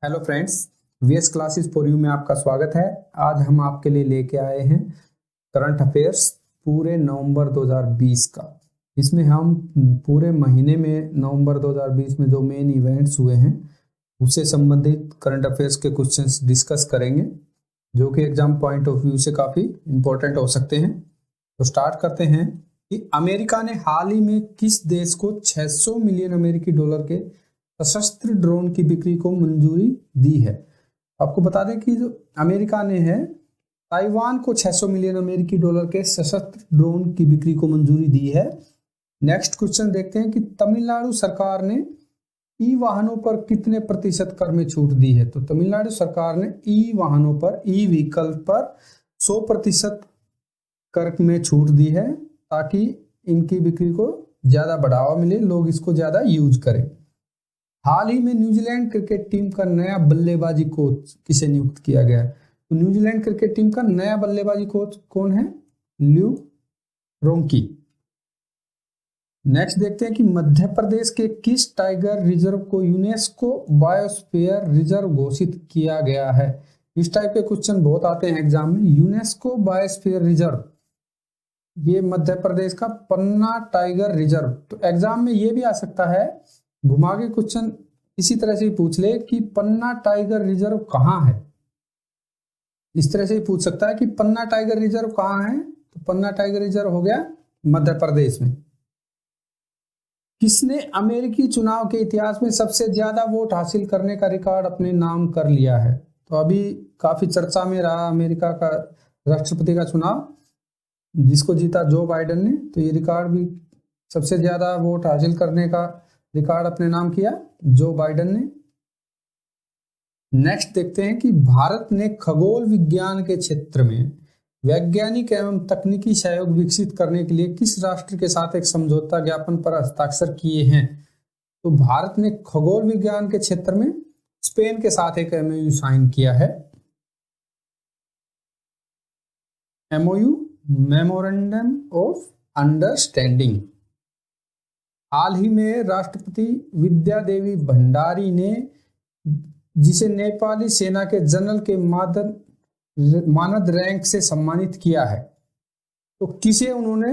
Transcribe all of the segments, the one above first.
Hello friends, VS classes for you में आपका स्वागत है। आज हम आपके लिए लेके आए हैं करंट अफेयर्स पूरे नवंबर 2020 का। इसमें हम पूरे महीने में नवंबर 2020 में जो मेन इवेंट्स हुए हैं उससे संबंधित करंट अफेयर्स के क्वेश्चंस डिस्कस करेंगे, जो कि एग्जाम पॉइंट ऑफ व्यू से काफ़ी इंपॉर्टेंट हो सकते हैं। तो स्टार्ट करते हैं कि अमेरिका ने हाल ही में किस देश को 600 मिलियन अमेरिकी डॉलर के सशस्त्र ड्रोन की बिक्री को मंजूरी दी है। आपको बता दें कि जो अमेरिका ने है ताइवान को 600 मिलियन अमेरिकी डॉलर के सशस्त्र ड्रोन की बिक्री को मंजूरी दी है। नेक्स्ट क्वेश्चन देखते हैं कि तमिलनाडु सरकार ने ई वाहनों पर कितने प्रतिशत कर में छूट दी है। तो तमिलनाडु सरकार ने ई वाहनों पर, ई व्हीकल पर 100% कर में छूट दी है, ताकि इनकी बिक्री को ज्यादा बढ़ावा मिले, लोग इसको ज्यादा यूज करें। हाल ही में न्यूजीलैंड क्रिकेट टीम का नया बल्लेबाजी कोच किसे नियुक्त किया गया है। तो न्यूजीलैंड क्रिकेट टीम का नया बल्लेबाजी कोच कौन है? ल्यू रोंकी। नेक्स्ट देखते हैं कि मध्य प्रदेश के किस टाइगर रिजर्व को यूनेस्को बायोस्फीयर रिजर्व घोषित किया गया है। इस टाइप के क्वेश्चन बहुत आते हैं एग्जाम में। यूनेस्को बायोस्फीयर रिजर्व, ये मध्य प्रदेश का पन्ना टाइगर रिजर्व। तो एग्जाम में ये भी आ सकता है, घुमा के क्वेश्चन इसी तरह से ही पूछ ले कि पन्ना टाइगर रिजर्व कहाँ है। इस तरह से ही पूछ सकता है कि पन्ना टाइगर रिजर्व कहाँ है। तो पन्ना टाइगर रिजर्व हो गया मध्य प्रदेश में। किसने अमेरिकी चुनाव के इतिहास में सबसे ज्यादा वोट हासिल करने का रिकॉर्ड अपने नाम कर लिया है। तो अभी काफी चर्चा में रहा अमेरिका का राष्ट्रपति का चुनाव, जिसको जीता जो बाइडेन ने। तो ये रिकॉर्ड भी, सबसे ज्यादा वोट हासिल करने का रिकॉर्ड अपने नाम किया जो बाइडेन ने। नेक्स्ट देखते हैं कि भारत ने खगोल विज्ञान के क्षेत्र में वैज्ञानिक एवं तकनीकी सहयोग विकसित करने के लिए किस राष्ट्र के साथ एक समझौता ज्ञापन पर हस्ताक्षर किए हैं। तो भारत ने खगोल विज्ञान के क्षेत्र में स्पेन के साथ एक एमओयू साइन किया है। MOU, memorandum of understanding. हाल ही में राष्ट्रपति विद्या देवी भंडारी ने, जिसे नेपाली सेना के जनरल के मानद रैंक से सम्मानित किया है। तो किसे उन्होंने,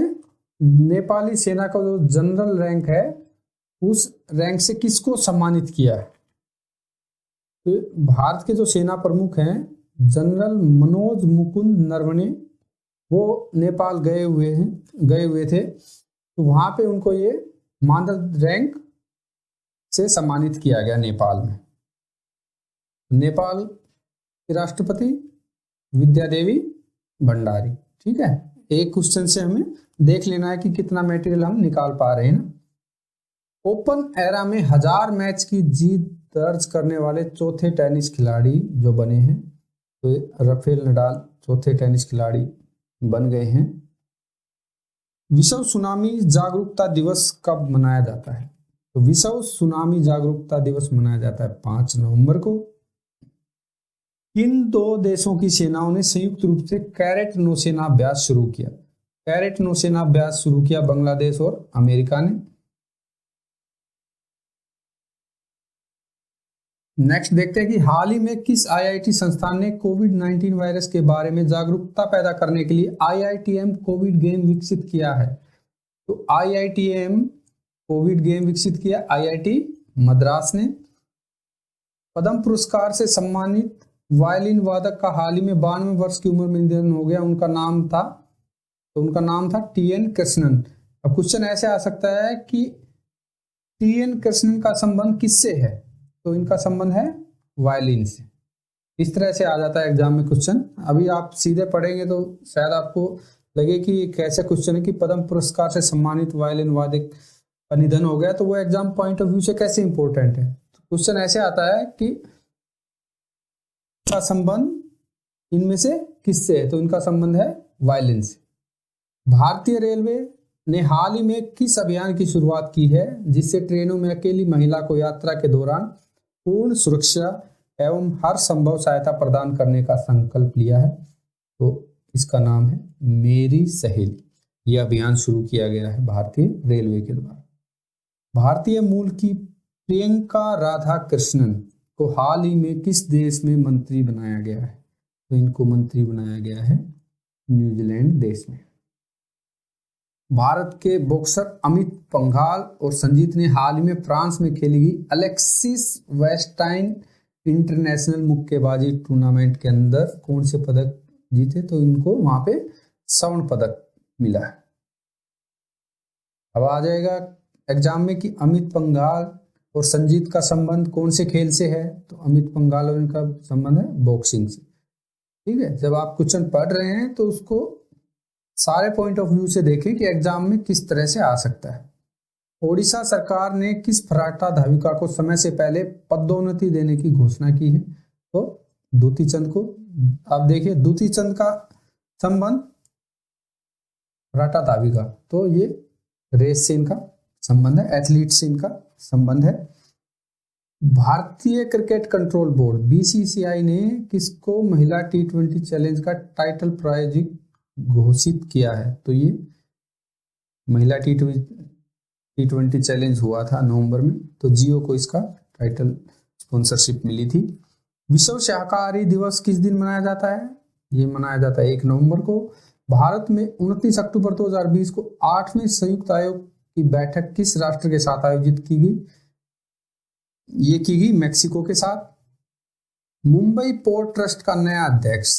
नेपाली सेना का जो जनरल रैंक है उस रैंक से किसको सम्मानित किया है। तो भारत के जो सेना प्रमुख हैं जनरल मनोज मुकुंद नरवणे, वो नेपाल गए हुए थे। तो वहां पे उनको ये मानद रैंक से सम्मानित किया गया नेपाल में। नेपाल के राष्ट्रपति विद्या देवी भंडारी। ठीक है, एक क्वेश्चन से हमें देख लेना है कि कितना मटेरियल हम निकाल पा रहे हैं ना। ओपन एरा में 1000 मैच की जीत दर्ज करने वाले चौथे टेनिस खिलाड़ी जो बने हैं, तो राफेल नडाल चौथे टेनिस खिलाड़ी बन गए हैं। विश्व सुनामी जागरूकता दिवस कब मनाया जाता है। तो विश्व सुनामी जागरूकता दिवस मनाया जाता है 5 नवंबर को। किन दो देशों की सेनाओं ने संयुक्त रूप से कैरेट नौसेना अभ्यास शुरू किया। कैरेट नौसेना अभ्यास शुरू किया बांग्लादेश और अमेरिका ने। नेक्स्ट देखते हैं कि हाल ही में किस आईआईटी संस्थान ने कोविड-19 वायरस के बारे में जागरूकता पैदा करने के लिए IITM कोविड गेम विकसित किया है। तो IITM कोविड गेम विकसित किया IIT मद्रास ने। पद्म पुरस्कार से सम्मानित वायलिन वादक का हाल ही में 92 वर्ष की उम्र में निधन हो गया। उनका नाम था TN कृष्णन। अब क्वेश्चन ऐसे आ सकता है कि TN कृष्णन का संबंध किससे है। तो इनका संबंध है वायलिन से। इस तरह से आ जाता है एग्जाम में क्वेश्चन। अभी आप सीधे पढ़ेंगे तो शायद आपको लगे कि कैसे क्वेश्चन है कि पद्म पुरस्कार से सम्मानित वायलिन वादक का निधन हो गया, तो वो एग्जाम पॉइंट ऑफ व्यू से कैसे इंपॉर्टेंट है। तो क्वेश्चन ऐसे आता है कि का संबंध इनमें से किससे है। तो इनका संबंध है वायलिन से। भारतीय रेलवे ने हाल ही में किस अभियान की शुरुआत की है जिससे ट्रेनों में अकेली महिला को यात्रा के दौरान पूर्ण सुरक्षा एवं हर संभव सहायता प्रदान करने का संकल्प लिया है। तो इसका नाम है मेरी सहेली। यह अभियान शुरू किया गया है भारतीय रेलवे के द्वारा। भारतीय मूल की प्रियंका राधा कृष्णन को हाल ही में किस देश में मंत्री बनाया गया है? तो इनको मंत्री बनाया गया है न्यूजीलैंड देश में। भारत के बॉक्सर अमित पंघाल और संजीत ने हाल ही में फ्रांस में खेली गई अलेक्सिस वेस्टाइन इंटरनेशनल मुक्केबाजी टूर्नामेंट के अंदर कौन से पदक जीते? तो इनको वहां पे स्वर्ण पदक मिला है। अब आ जाएगा एग्जाम में कि अमित पंघाल और संजीत का संबंध कौन से खेल से है? तो अमित पंघाल और इनका संबंध है बॉक्सिंग से। ठीक है, जब आप क्वेश्चन पढ़ रहे हैं तो उसको सारे पॉइंट ऑफ व्यू से देखें कि एग्जाम में किस तरह से आ सकता है। ओडिशा सरकार ने किस फर्राटा धाविका को समय से पहले पदोन्नति देने की घोषणा की है? तो दूती चंद को। आप देखिए दूती चंद का संबंध फर्राटा धाविका, तो ये रेस से इनका संबंध है, एथलीट से इनका संबंध है। भारतीय क्रिकेट कंट्रोल बोर्ड बीसीसीआई ने किसको महिला T20 चैलेंज का टाइटल प्रायोजक घोषित किया है? तो ये महिला T20 चैलेंज हुआ था नवंबर में, तो जियो को इसका टाइटल स्पॉन्सरशिप मिली थी। विश्व शाकाहारी दिवस किस दिन मनाया जाता है? ये मनाया जाता है 1 नवंबर को। भारत में 29 अक्टूबर 2020 को 8वें संयुक्त आयोग की बैठक किस राष्ट्र के साथ आयोजित की गई? ये की गई मेक्सिको के साथ। मुंबई पोर्ट ट्रस्ट का नया अध्यक्ष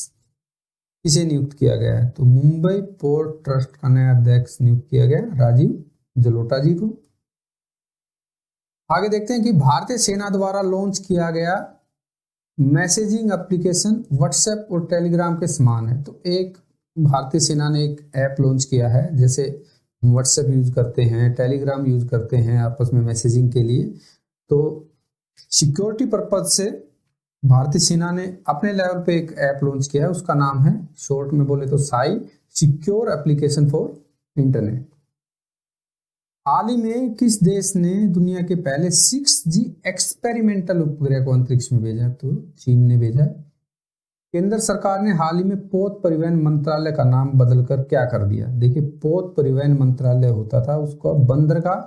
किसे नियुक्त किया गया है? तो मुंबई पोर्ट ट्रस्ट का नया अध्यक्ष नियुक्त किया गया राजीव जलोटा जी को। आगे देखते हैं कि भारतीय सेना द्वारा लॉन्च किया गया मैसेजिंग एप्लीकेशन व्हाट्सएप और टेलीग्राम के समान है। तो एक भारतीय सेना ने एक ऐप लॉन्च किया है, जैसे व्हाट्सएप यूज करते हैं, टेलीग्राम यूज करते हैं आपस में मैसेजिंग के लिए। तो सिक्योरिटी पर्पज से भारतीय सेना ने अपने लेवल पे एक ऐप लॉन्च किया है, उसका नाम है, शॉर्ट में बोले तो SAI, secure application for internet. हाल ही में किस देश ने दुनिया के पहले 6G एक्सपेरिमेंटल उपग्रह को अंतरिक्ष में भेजा? तो चीन ने भेजा है। केंद्र सरकार ने हाल ही में पोत परिवहन मंत्रालय का नाम बदलकर क्या कर दिया? देखिए पोत परिवहन मंत्रालय होता था, उसको बंदरगाह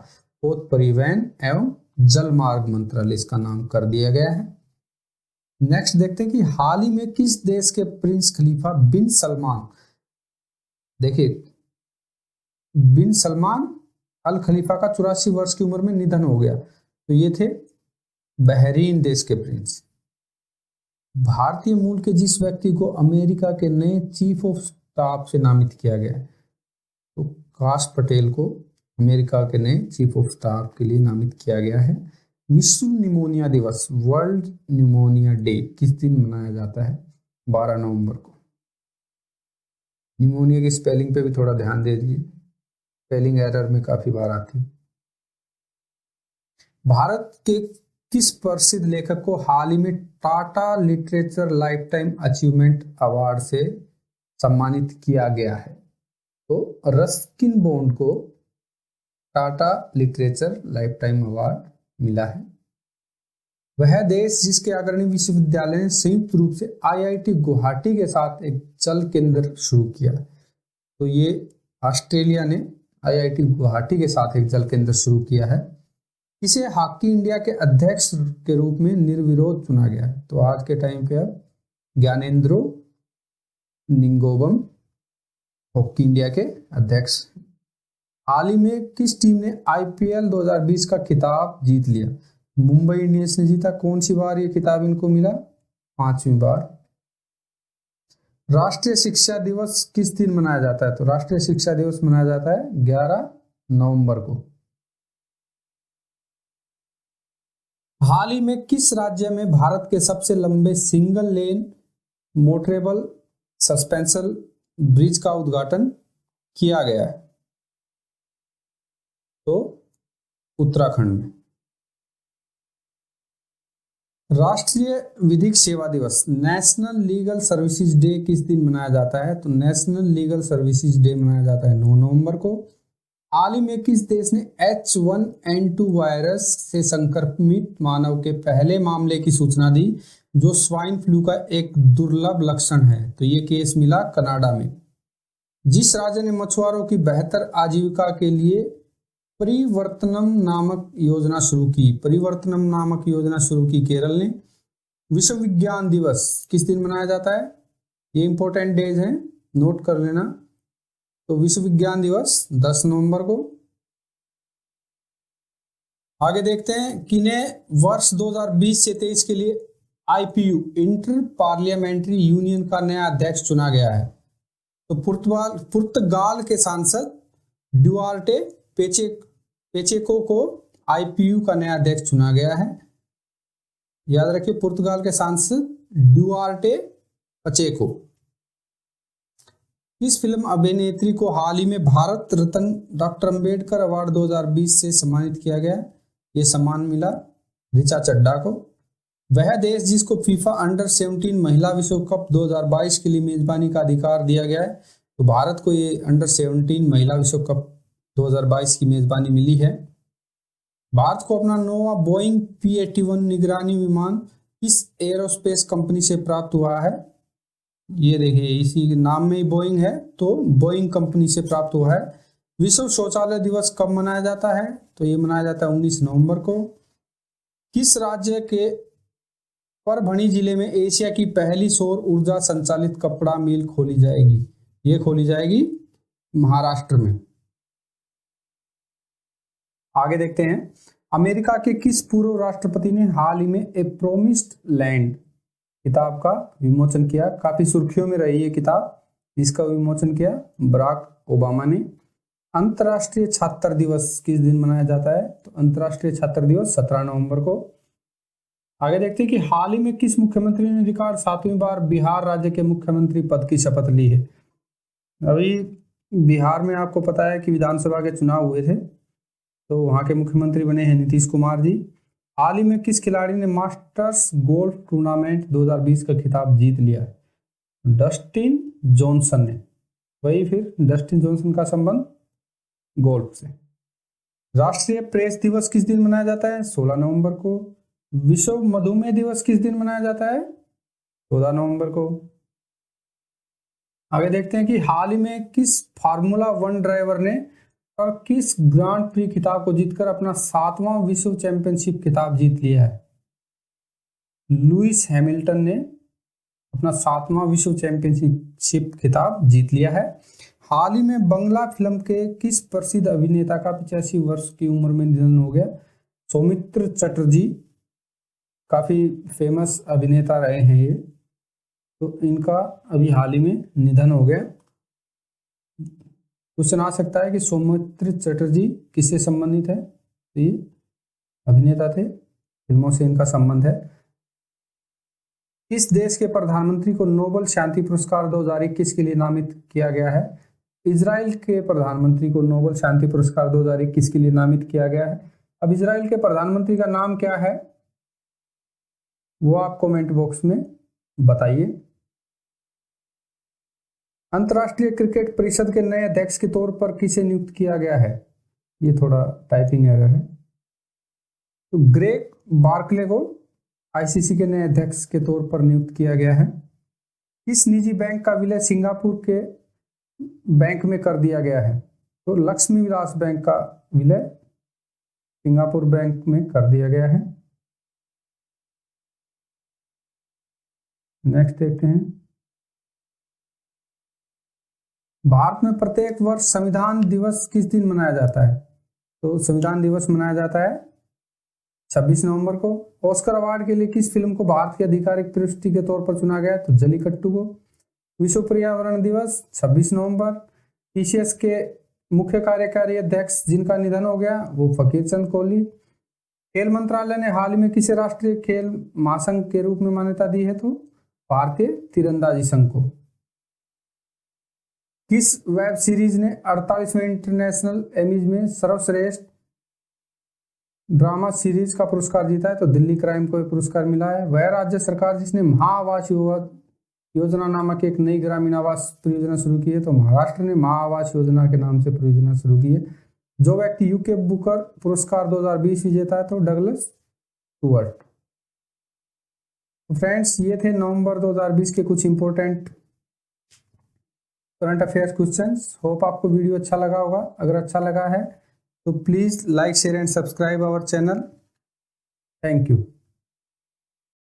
पोत परिवहन एवं जल मार्ग मंत्रालय इसका नाम कर दिया गया है। नेक्स्ट देखते हैं कि हाल ही में किस देश के प्रिंस खलीफा बिन सलमान, देखिए बिन सलमान अल खलीफा का 84 वर्ष की उम्र में निधन हो गया। तो ये थे बहरीन देश के प्रिंस। भारतीय मूल के जिस व्यक्ति को अमेरिका के नए चीफ ऑफ स्टाफ से नामित किया गया है, तो काश पटेल को अमेरिका के नए चीफ ऑफ स्टाफ के लिए नामित किया गया है। विश्व निमोनिया दिवस, वर्ल्ड निमोनिया डे किस दिन मनाया जाता है? 12 नवंबर को। निमोनिया की स्पेलिंग पे भी थोड़ा ध्यान दे दीजिए, स्पेलिंग एरर में काफी बार आती है। भारत के किस प्रसिद्ध लेखक को हाल ही में Tata literature life time achievement award से सम्मानित किया गया है? तो रस्किन बॉन्ड को Tata literature life time award मिला है। वह देश जिसके अग्रणी विश्वविद्यालय ने संयुक्त रूप से IIT गुवाहाटी के साथ एक जल केंद्र शुरू किया, तो ये ऑस्ट्रेलिया ने IIT गुवाहाटी के साथ एक जल केंद्र शुरू किया है। इसे हॉकी इंडिया के अध्यक्ष के रूप में निर्विरोध चुना गया है। तो आज के टाइम पे अब ज्ञानेंद्रो निंगोबम हॉकी इंडिया के अध्यक्ष। हाल ही में किस टीम ने IPL 2020 का खिताब जीत लिया? मुंबई इंडियंस ने जीता। कौन सी बार ये खिताब इनको मिला? 5वीं बार। राष्ट्रीय शिक्षा दिवस किस दिन मनाया जाता है? तो राष्ट्रीय शिक्षा दिवस मनाया जाता है 11 नवंबर को। हाल ही में किस राज्य में भारत के सबसे लंबे single lane motorable suspension bridge का उद्घाटन किया गया है? तो उत्तराखंड में। राष्ट्रीय विधिक सेवा दिवस, नेशनल लीगल सर्विसेज डे किस दिन मनाया जाता है? तो नेशनल लीगल सर्विसेज डे मनाया जाता है 9 नवंबर को। हाल ही में किस देश ने H1N2 वायरस से संक्रमित मानव के पहले मामले की सूचना दी, जो स्वाइन फ्लू का एक दुर्लभ लक्षण है? तो ये केस मिला कनाडा में। जिस राज्य ने मछुआरों की बेहतर आजीविका के लिए परिवर्तनम नामक योजना शुरू की? परिवर्तनम नामक योजना शुरू की केरल ने। विश्व विज्ञान दिवस किस दिन मनाया जाता है? ये इंपॉर्टेंट डेज हैं, नोट कर लेना। तो विश्व विज्ञान दिवस 10 नवंबर को। आगे देखते हैं किन्हें वर्ष 2020 से 23 के लिए आईपीयू इंटर पार्लियामेंट्री यूनियन का नया अध्यक्ष चुना गया है। तो पुर्तगाल के सांसद ड्युआर्टे पेचेको को आईपीयू का नया अध्यक्ष चुना गया है। याद रखिए, पुर्तगाल के सांसद ड्युआर्टे पचेको। इस फिल्म अभिनेत्री को हाल ही में भारत रत्न डॉक्टर अंबेडकर अवार्ड 2020 से सम्मानित किया गया। ये सम्मान मिला ऋचा चड्ढा को। वह देश जिसको फीफा अंडर 17 महिला विश्व कप 2022 के लिए मेजबानी का अधिकार दिया गया है, तो भारत को ये अंडर 17 महिला विश्व कप 2022 की मेजबानी मिली है। भारत को अपना नौवां बोइंग P-81 निगरानी विमान किस एरोस्पेस कंपनी से प्राप्त हुआ है? ये देखिए, इसी नाम में ही बोइंग है, तो बोइंग कंपनी से प्राप्त हुआ है। विश्व शौचालय दिवस कब मनाया जाता है? तो ये मनाया जाता है 19 नवंबर को। किस राज्य के परभणी जिले में एशिया की पहली सौर ऊर्जा संचालित कपड़ा मिल खोली जाएगी? ये खोली जाएगी महाराष्ट्र में। आगे देखते हैं, अमेरिका के किस पूर्व राष्ट्रपति ने हाल ही में ए प्रोमिस्ड लैंड किताब का विमोचन किया? काफी सुर्खियों में रही ये किताब, इसका विमोचन किया बराक ओबामा ने। अंतर्राष्ट्रीय छात्र दिवस किस दिन मनाया जाता है? तो अंतर्राष्ट्रीय छात्र दिवस 17 नवंबर को। आगे देखते हैं कि हाल ही में किस मुख्यमंत्री ने रिकॉर्ड 7वीं बार बिहार राज्य के मुख्यमंत्री पद की शपथ ली है? अभी बिहार में आपको पता है कि विधानसभा के चुनाव हुए थे, तो वहां के मुख्यमंत्री बने हैं नीतीश कुमार जी। हाल ही में किस खिलाड़ी ने मास्टर्स गोल्फ टूर्नामेंट 2020 का खिताब जीत लिया है? डस्टिन जॉनसन ने। वही फिर डस्टिन जॉनसन का संबंध गोल्फ से। राष्ट्रीय प्रेस दिवस किस दिन मनाया जाता है? 16 नवंबर को। विश्व मधुमेह दिवस किस दिन मनाया जाता है? 14 नवंबर को। आगे देखते हैं कि हाल ही में किस फार्मूला 1 ड्राइवर ने और किस ग्रांड प्री खिताब को जीतकर अपना 7वां विश्व चैंपियनशिप खिताब जीत लिया है? लुइस हैमिल्टन ने अपना 7वां विश्व चैंपियनशिप खिताब जीत लिया है। हाल ही में बंगला फिल्म के किस प्रसिद्ध अभिनेता का 85 वर्ष की उम्र में निधन हो गया? सौमित्र चटर्जी, काफी फेमस अभिनेता रहे हैं ये, तो इनका अभी हाल ही में निधन हो गया। क्वेश्चन आ सकता है कि सौमित्र चटर्जी किससे संबंधित है? तो ये अभिनेता थे, फिल्मों से इनका संबंध है। किस देश के प्रधानमंत्री को नोबेल शांति पुरस्कार 2021 के लिए नामित किया गया है? इजराइल के प्रधानमंत्री को नोबेल शांति पुरस्कार 2021 के लिए नामित किया गया है। अब इजराइल के प्रधानमंत्री का नाम क्या है, वो आप कमेंट बॉक्स में बताइए। अंतर्राष्ट्रीय क्रिकेट परिषद के नए अध्यक्ष के तौर पर किसे नियुक्त किया गया है? ये थोड़ा टाइपिंग एरर है। तो ग्रेग बार्कले को आईसीसी के नए अध्यक्ष के तौर पर नियुक्त किया गया है। किस निजी बैंक का विलय सिंगापुर के बैंक में कर दिया गया है? तो लक्ष्मी विलास बैंक का विलय सिंगापुर बैंक में कर दिया गया है। नेक्स्ट देखते हैं, भारत में प्रत्येक वर्ष संविधान दिवस किस दिन मनाया जाता है? तो संविधान दिवस मनाया जाता है 26 नवंबर को। ऑस्कर अवार्ड के लिए किस फिल्म को भारत की आधिकारिक पुरस्कृति के तौर पर चुना गया? तो जलीकट्टू को। विश्व पर्यावरण दिवस 26 नवंबर। टीसीएस के मुख्य कार्यकारी अध्यक्ष जिनका निधन हो गया वो फकीर चंद कोहली। खेल मंत्रालय ने हाल ही में किसे राष्ट्रीय खेल महासंघ के रूप में मान्यता दी है? तो भारतीय तीरंदाजी संघ को। किस वेब सीरीज ने 48वें इंटरनेशनल एमीज में सर्वश्रेष्ठ ड्रामा सीरीज का पुरस्कार जीता है? तो दिल्ली क्राइम को पुरस्कार मिला है। वह राज्य सरकार जिसने महाआवास योजना नामक एक नई ग्रामीण आवास परियोजना शुरू की है? तो महाराष्ट्र ने महाआवास योजना के नाम से परियोजना शुरू की है। जो व्यक्ति यूके बुकर पुरस्कार 2020 विजेता है? तो डगलस स्टुअर्ट। तो फ्रेंड्स, ये थे नवंबर 2020 के कुछ important current affairs questions. Hope आपको वीडियो अच्छा लगा होगा। अगर अच्छा लगा है तो please like share and subscribe our channel. Thank you.